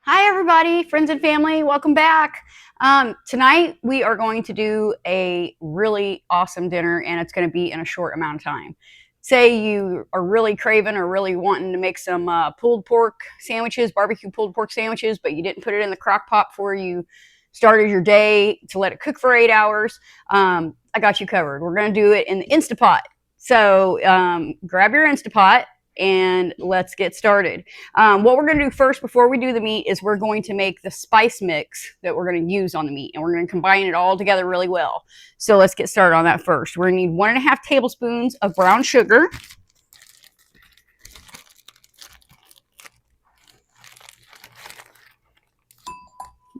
Hi, everybody, friends and family. Welcome back. Tonight, we are going to do a really awesome dinner, and it's going to be in a short amount of time. Say you are really craving or really wanting to make some pulled pork sandwiches, barbecue pulled pork sandwiches, but you didn't put it in the crock pot before you started your day to let it cook for 8 hours. I got you covered. We're going to do it in the Instapot. So grab your Instapot and let's get started. What we're going to do first before we do the meat is we're going to make the spice mix that we're going to use on the meat, and we're going to combine it all together really well. So let's get started on that first. We're going to need 1.5 tablespoons of brown sugar.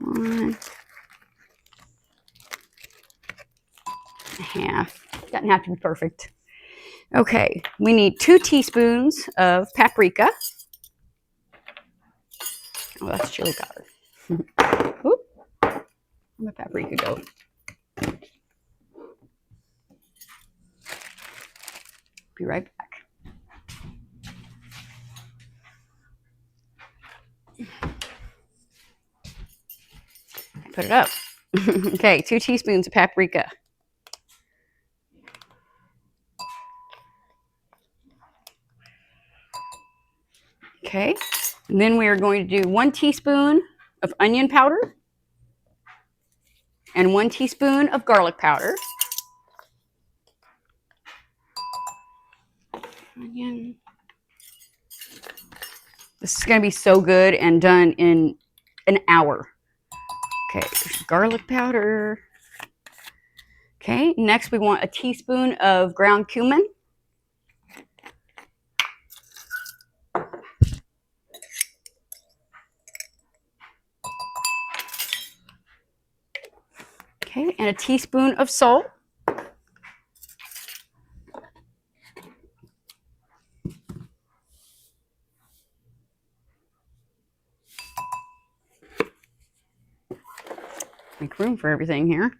One and a half. Doesn't have to be perfect. Okay, we need 2 teaspoons of paprika. Oh, that's chili powder. Oop. I'm a paprika goat. Be right back. Put it up. Okay, 2 teaspoons of paprika. Okay, and then we are going to do 1 teaspoon of onion powder and 1 teaspoon of garlic powder. Onion. This is going to be so good and done in an hour. Okay, there's garlic powder. Okay, next we want a teaspoon of ground cumin. Okay, and a teaspoon of salt. Make room for everything here.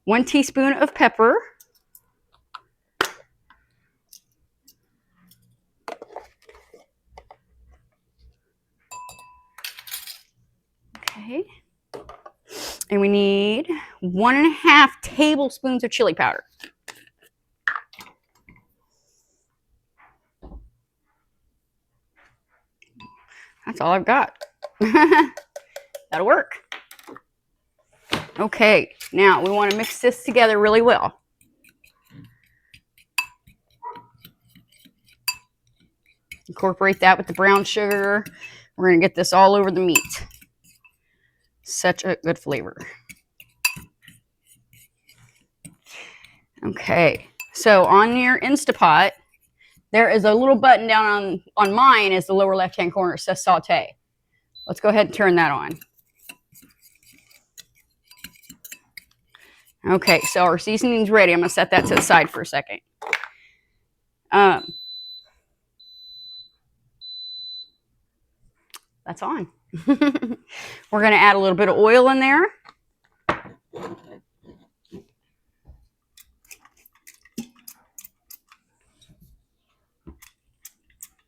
1 teaspoon of pepper. Okay. And we need 1.5 tablespoons of chili powder. That's all I've got. That'll work. Okay, now we want to mix this together really well. Incorporate that with the brown sugar. We're going to get this all over the meat. Such a good flavor. Okay, so on your Instapot, there is a little button down on mine is the lower left-hand corner. It says saute. Let's go ahead and turn that on. Okay, so our seasoning's ready. I'm going to set that to the side for a second. That's on. We're going to add a little bit of oil in there.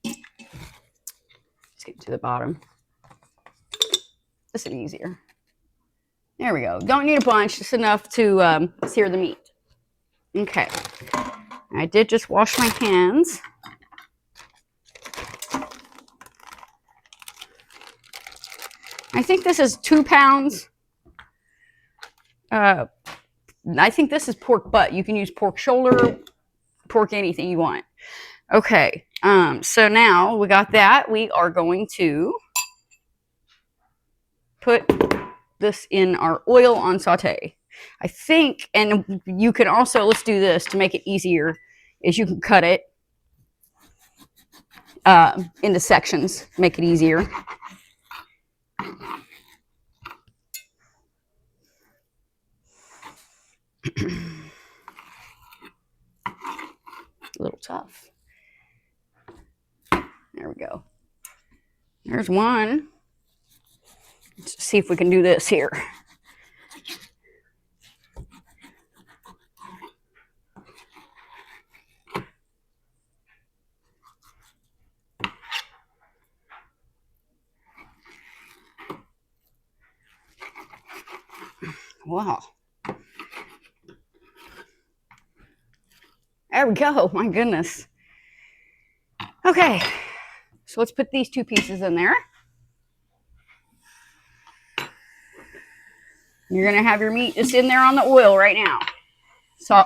Let's get to the bottom. This is easier. There we go. Don't need a bunch, just enough to sear the meat. Okay. I did just wash my hands. I think this is 2 pounds. I think this is pork butt. You can use pork shoulder, pork anything you want. Okay. So now we got that. We are going to put this in our oil on saute. I think, and you can also, let's do this to make it easier, is you can cut it into sections, make it easier. A little tough. There we go. There's one. Let's see if we can do this here. Wow. There we go. My goodness. Okay. So let's put these 2 pieces in there. You're going to have your meat just in there on the oil right now.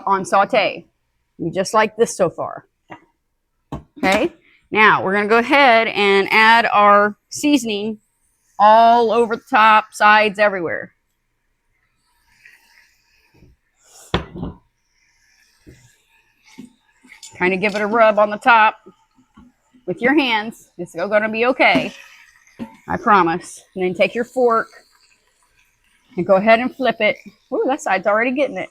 On saute. Just like this so far. Okay. Now we're going to go ahead and add our seasoning all over the top, sides, everywhere. Kind of give it a rub on the top with your hands. It's going to be okay. I promise. And then take your fork and go ahead and flip it. Ooh, that side's already getting it.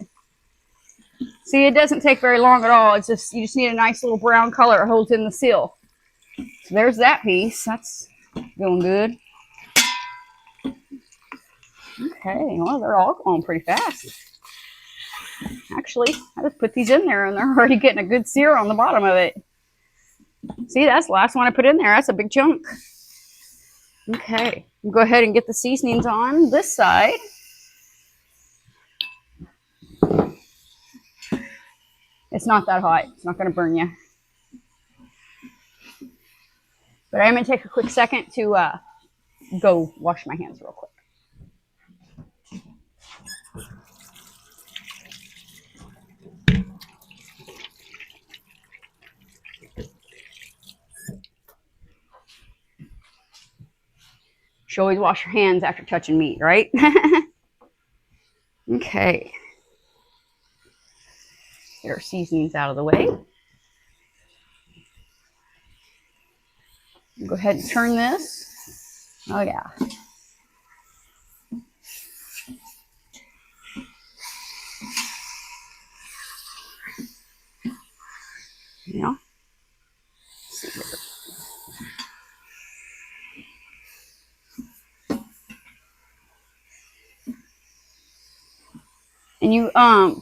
See, it doesn't take very long at all. It's just, you just need a nice little brown color. It holds in the seal. So there's that piece. That's going good. Okay, well, they're all going pretty fast. Actually, I just put these in there and they're already getting a good sear on the bottom of it. See, that's the last one I put in there. That's a big chunk. Okay, we'll go ahead and get the seasonings on this side. It's not that hot. It's not going to burn you. But I'm going to take a quick second to go wash my hands real quick. You should always wash your hands after touching meat, right? Okay. Get our seasonings out of the way. Go ahead and turn this. Oh, yeah. Yeah. Let's see here. And you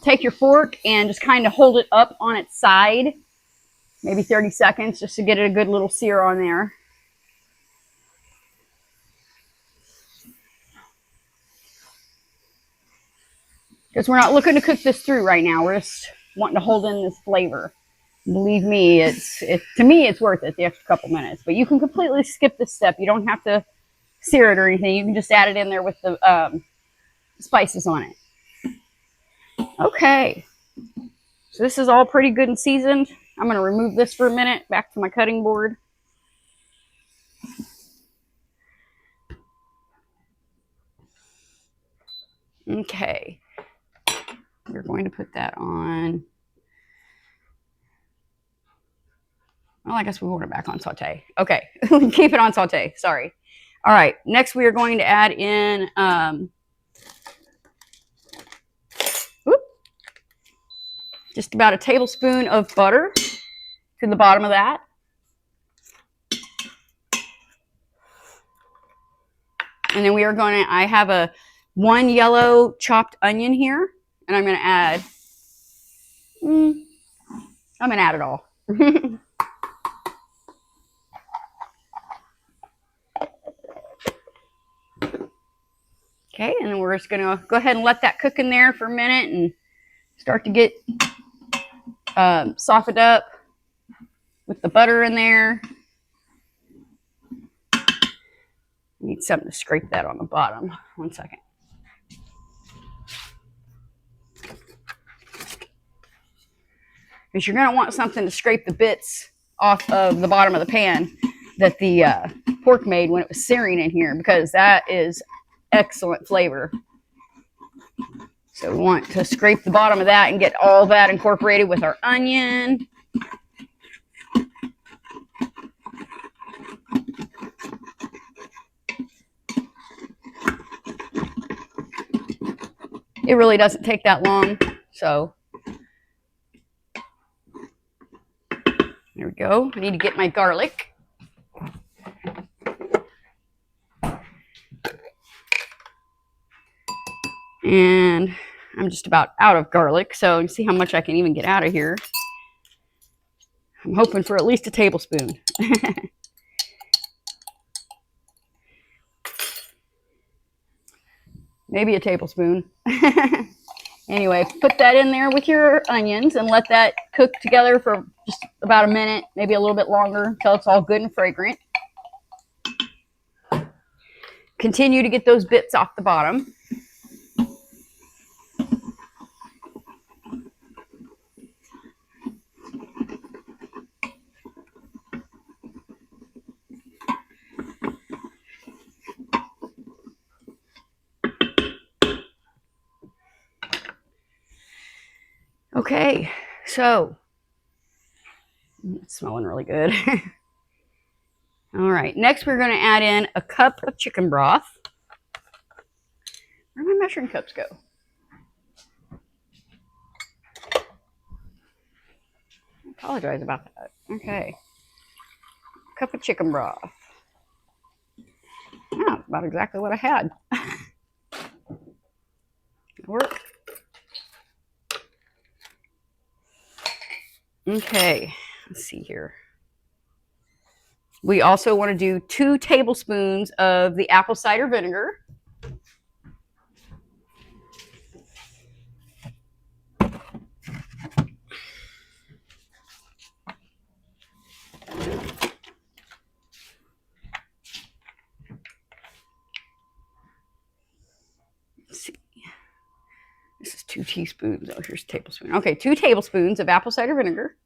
take your fork and just kind of hold it up on its side, maybe 30 seconds, just to get it a good little sear on there. Because we're not looking to cook this through right now. We're just wanting to hold in this flavor. Believe me, to me, it's worth it, the extra couple minutes. But you can completely skip this step. You don't have to sear it or anything. You can just add it in there with the spices on it. Okay, so this is all pretty good and seasoned. I'm going to remove this for a minute, back to my cutting board. Okay, we're going to put that on. Well, I guess we want it back on saute. Okay, keep it on saute, sorry. All right, next we are going to add in just about a tablespoon of butter to the bottom of that. And then we are going to, I have one yellow chopped onion here, and I'm going to add, it all. Okay, and then we're just going to go ahead and let that cook in there for a minute and start to get softened up with the butter in there. Need something to scrape that on the bottom. 1 second. Because you're going to want something to scrape the bits off of the bottom of the pan that the pork made when it was searing in here, because that is excellent flavor. So we want to scrape the bottom of that and get all that incorporated with our onion. It really doesn't take that long, so there we go. I need to get my garlic. And I'm just about out of garlic, so you see how much I can even get out of here. I'm hoping for at least a tablespoon. maybe a tablespoon. Anyway, put that in there with your onions and let that cook together for just about a minute, maybe a little bit longer, until it's all good and fragrant. Continue to get those bits off the bottom. Okay, so it's smelling really good. All right, next we're going to add in a cup of chicken broth. Where did my measuring cups go? I apologize about that. Okay, cup of chicken broth. Oh, about exactly what I had. Work. Okay, let's see here. We also want to do 2 tablespoons of the apple cider vinegar. Let's see. This is 2 teaspoons. Oh, here's a tablespoon. Okay, 2 tablespoons of apple cider vinegar.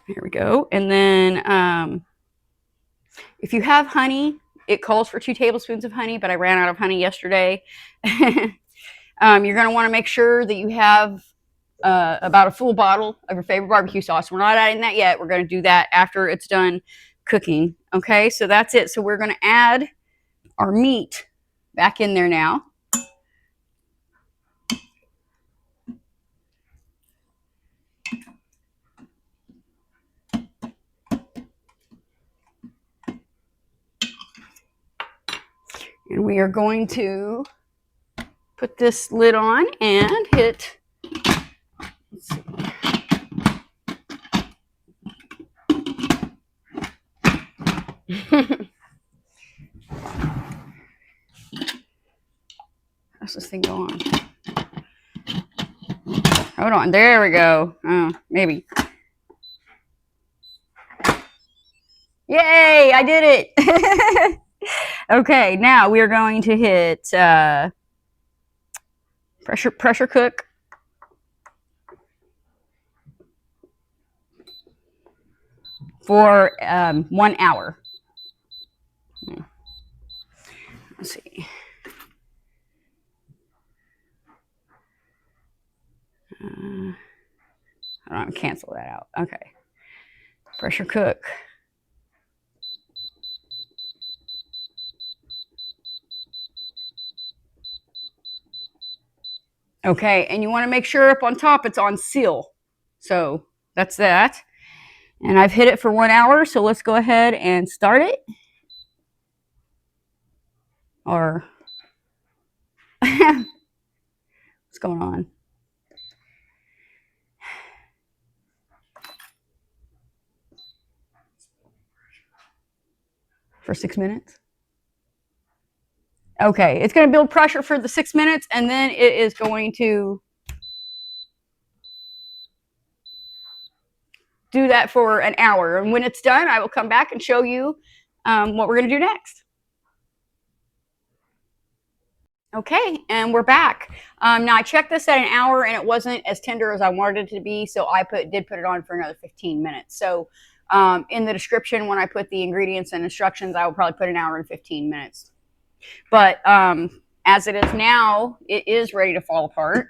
Here we go. And then if you have honey, it calls for 2 tablespoons of honey, but I ran out of honey yesterday. You're going to want to make sure that you have about a full bottle of your favorite barbecue sauce. We're not adding that yet. We're going to do that after it's done cooking. Okay, so that's it. So we're going to add our meat back in there now. And we are going to put this lid on and hit, let's see. How's this thing go on? Hold on, there we go. Oh, maybe. Yay, I did it. Okay, now we are going to hit pressure cook. For 1 hour. Let's see. I don't cancel that out. Okay. Pressure cook. Okay, and you want to make sure up on top it's on seal. So that's that. And I've hit it for 1 hour, so let's go ahead and start it. Or what's going on? For 6 minutes? Okay, it's going to build pressure for the 6 minutes, and then it is going to do that for an hour. And when it's done, I will come back and show you what we're going to do next. Okay, and we're back. Now I checked this at an hour, and it wasn't as tender as I wanted it to be, so I did put it on for another 15 minutes. So in the description, when I put the ingredients and instructions, I will probably put an hour and 15 minutes. But as it is now, it is ready to fall apart.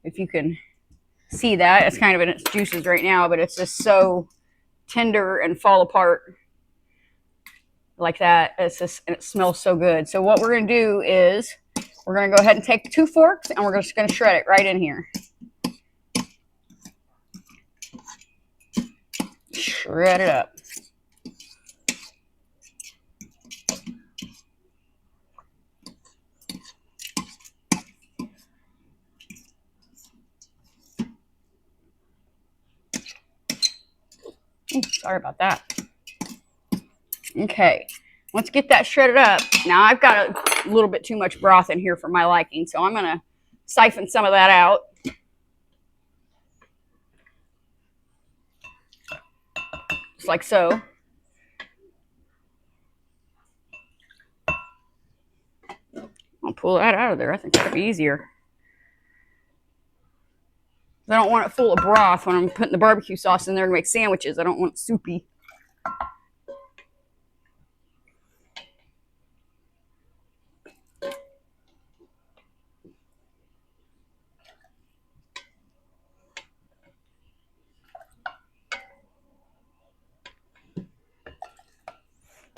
If you can see that, it's kind of in its juices right now, but it's just so tender and fall apart like that. It's just, and it smells so good. So what we're going to do is we're going to go ahead and take 2 forks and we're just going to shred it right in here. Shred it up. Ooh, sorry about that. Okay, Once get that shredded up, now I've got a little bit too much broth in here for my liking, so I'm going to siphon some of that out. Just like so. I'll pull that out of there. I think that'll be easier. I don't want it full of broth when I'm putting the barbecue sauce in there to make sandwiches. I don't want it soupy.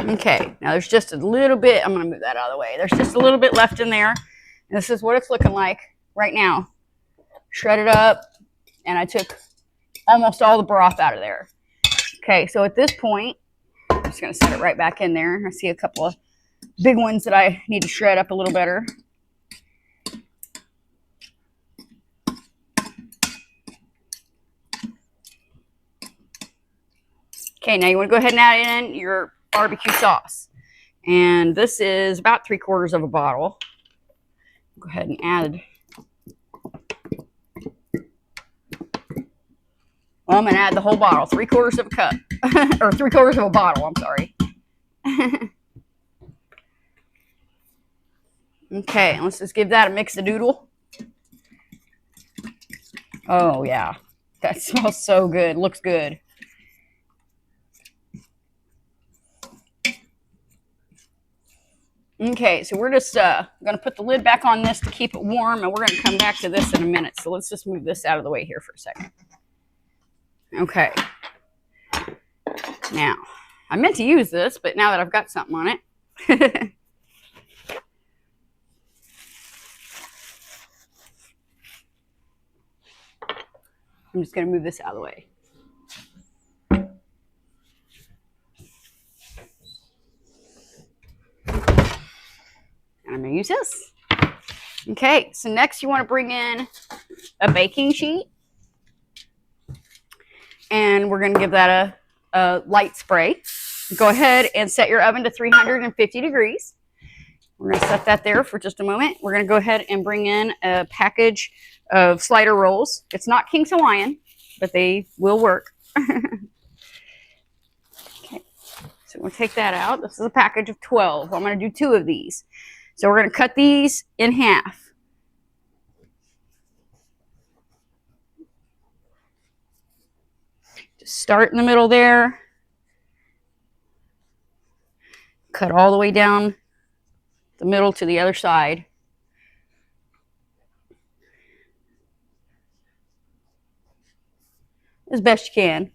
Okay, now there's just a little bit. I'm going to move that out of the way. There's just a little bit left in there. And this is what it's looking like right now. Shredded up, and I took almost all the broth out of there. Okay, so at this point, I'm just going to set it right back in there. I see a couple of big ones that I need to shred up a little better. Okay, now you want to go ahead and add in your barbecue sauce. And this is about 3/4 of a bottle. Go ahead and add. Well, I'm going to add the whole bottle, 3/4 of a cup. Or 3/4 of a bottle, I'm sorry. Okay, let's just give that a mix-a-doodle. Oh, yeah. That smells so good. Looks good. Okay, so we're just going to put the lid back on this to keep it warm, and we're going to come back to this in a minute. So let's just move this out of the way here for a second. Okay. Now, I meant to use this, but now that I've got something on it. I'm just going to move this out of the way. And I'm going to use this. Okay, so next you want to bring in a baking sheet. And we're going to give that a light spray. Go ahead and set your oven to 350 degrees. We're going to set that there for just a moment. We're going to go ahead and bring in a package of slider rolls. It's not King's Hawaiian, but they will work. Okay, so we'll take that out. This is a package of 12. I'm going to do 2 of these. So we're going to cut these in half. Just start in the middle there. Cut all the way down the middle to the other side. As best you can.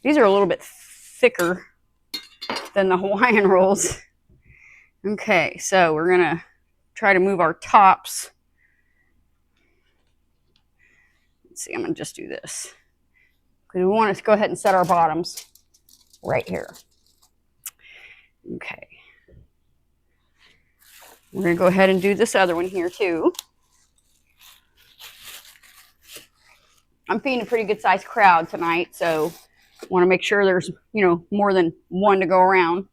These are a little bit thicker than the Hawaiian rolls. Okay, so we're going to try to move our tops. Let's see, I'm going to just do this. Because we want to go ahead and set our bottoms right here. Okay. We're going to go ahead and do this other one here too. I'm feeding a pretty good sized crowd tonight, so I want to make sure there's, more than one to go around.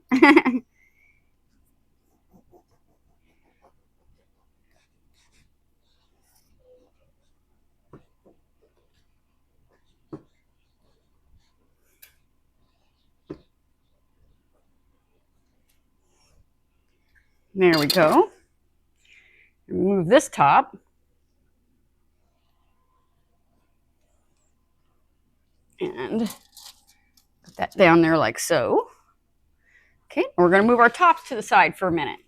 There we go. Move this top. And put that down there like so. Okay, we're going to move our tops to the side for a minute.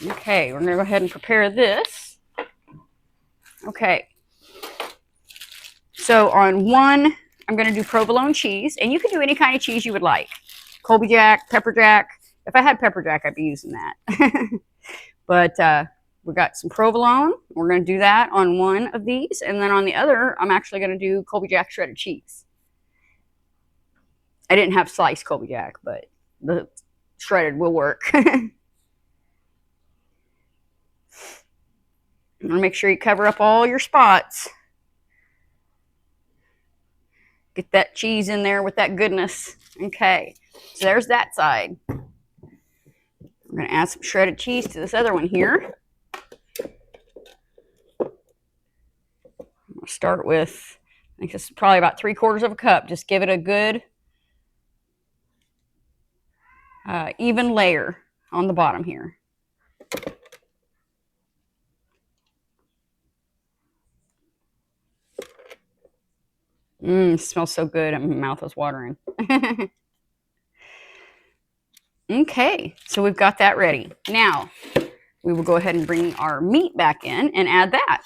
Okay, we're going to go ahead and prepare this. Okay. So on one, I'm going to do provolone cheese. And you can do any kind of cheese you would like. Colby Jack, pepper jack. If I had pepper jack, I'd be using that. But we got some provolone. We're going to do that on one of these. And then on the other, I'm actually going to do Colby Jack shredded cheese. I didn't have sliced Colby Jack, but the shredded will work. Make sure you cover up all your spots. Get that cheese in there with that goodness. Okay. So there's that side. We're going to add some shredded cheese to this other one here. I'll start with, I think this is probably about 3/4 of a cup. Just give it a good even layer on the bottom here. It smells so good. My mouth is watering. Okay, so we've got that ready. Now, we will go ahead and bring our meat back in and add that.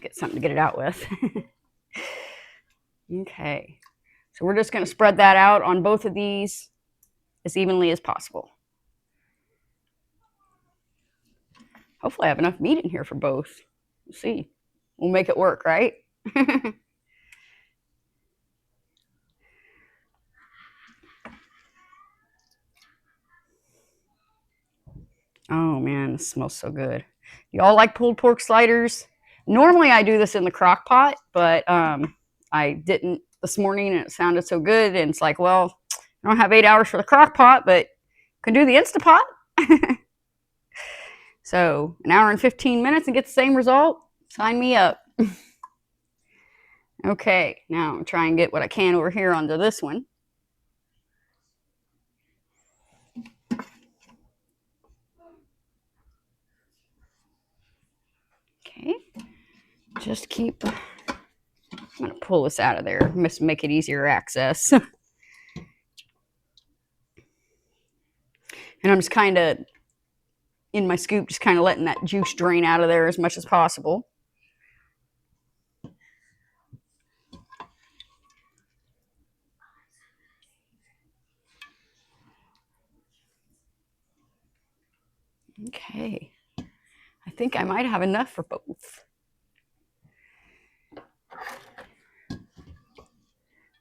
Get something to get it out with. Okay, so we're just going to spread that out on both of these as evenly as possible. Hopefully I have enough meat in here for both. We'll see. We'll make it work, right? Oh man, this smells so good. Y'all like pulled pork sliders? Normally I do this in the Crock-Pot, but I didn't this morning and it sounded so good. And it's like, well, I don't have 8 hours for the Crock-Pot, but can do the Instapot. So 1 hour and 15 minutes and get the same result? Sign me up. Okay, now I'm trying to get what I can over here onto this one. Okay, just keep, I'm going to pull this out of there, just make it easier access. And I'm just kind of, in my scoop, just kind of letting that juice drain out of there as much as possible. Okay, I think I might have enough for both.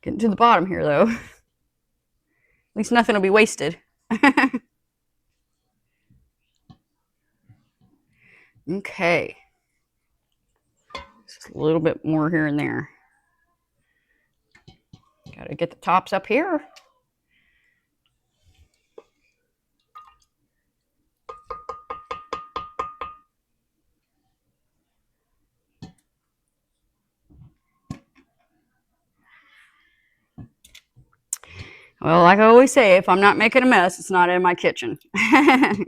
Getting to the bottom here, though. At least nothing will be wasted. Okay. Just a little bit more here and there. Got to get the tops up here. Well, like I always say, if I'm not making a mess, it's not in my kitchen.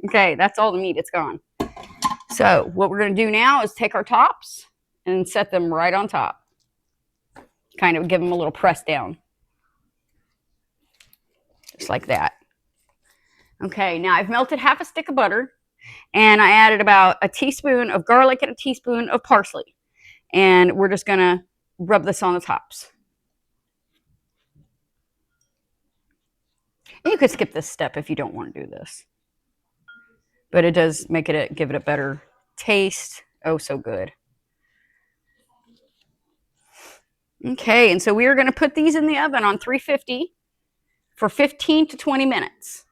Okay, that's all the meat. It's gone. So what we're going to do now is take our tops and set them right on top. Kind of give them a little press down. Just like that. Okay, now I've melted half a stick of butter. And I added about a teaspoon of garlic and a teaspoon of parsley. And we're just going to rub this on the tops. And you could skip this step if you don't want to do this. But it does make it give it a better taste. Oh, so good. Okay, and so we are going to put these in the oven on 350 for 15 to 20 minutes.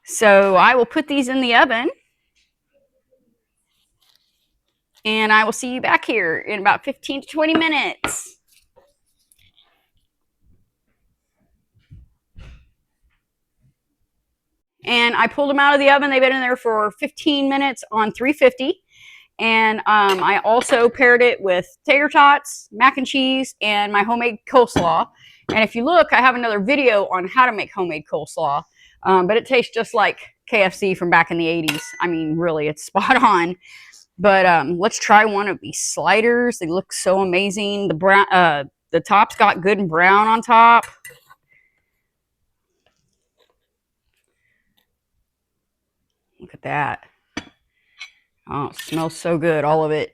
So I will put these in the oven. And I will see you back here in about 15 to 20 minutes. And I pulled them out of the oven. They've been in there for 15 minutes on 350. And I also paired it with tater tots, mac and cheese, and my homemade coleslaw. And if you look, I have another video on how to make homemade coleslaw. But it tastes just like KFC from back in the 80s. I mean, really, it's spot on. But let's try one of these sliders. They look so amazing. The brown, the top's got good and brown on top. Look at that. Oh, it smells so good, all of it.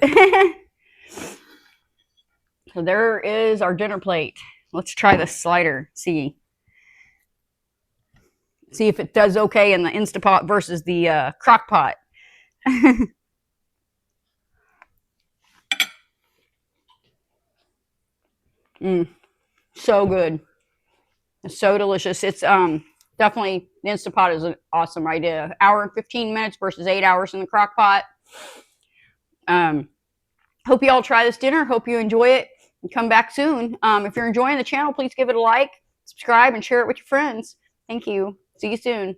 So there is our dinner plate. Let's try the slider. See if it does okay in the Instapot versus the Crock-Pot. So good. It's so delicious. It's definitely, the Instant Pot is an awesome idea. Hour and 15 minutes versus 8 hours in the crock pot. Hope you all try this dinner. Hope you enjoy it and come back soon. If you're enjoying the channel, please give it a like, subscribe, and share it with your friends. Thank you. See you soon.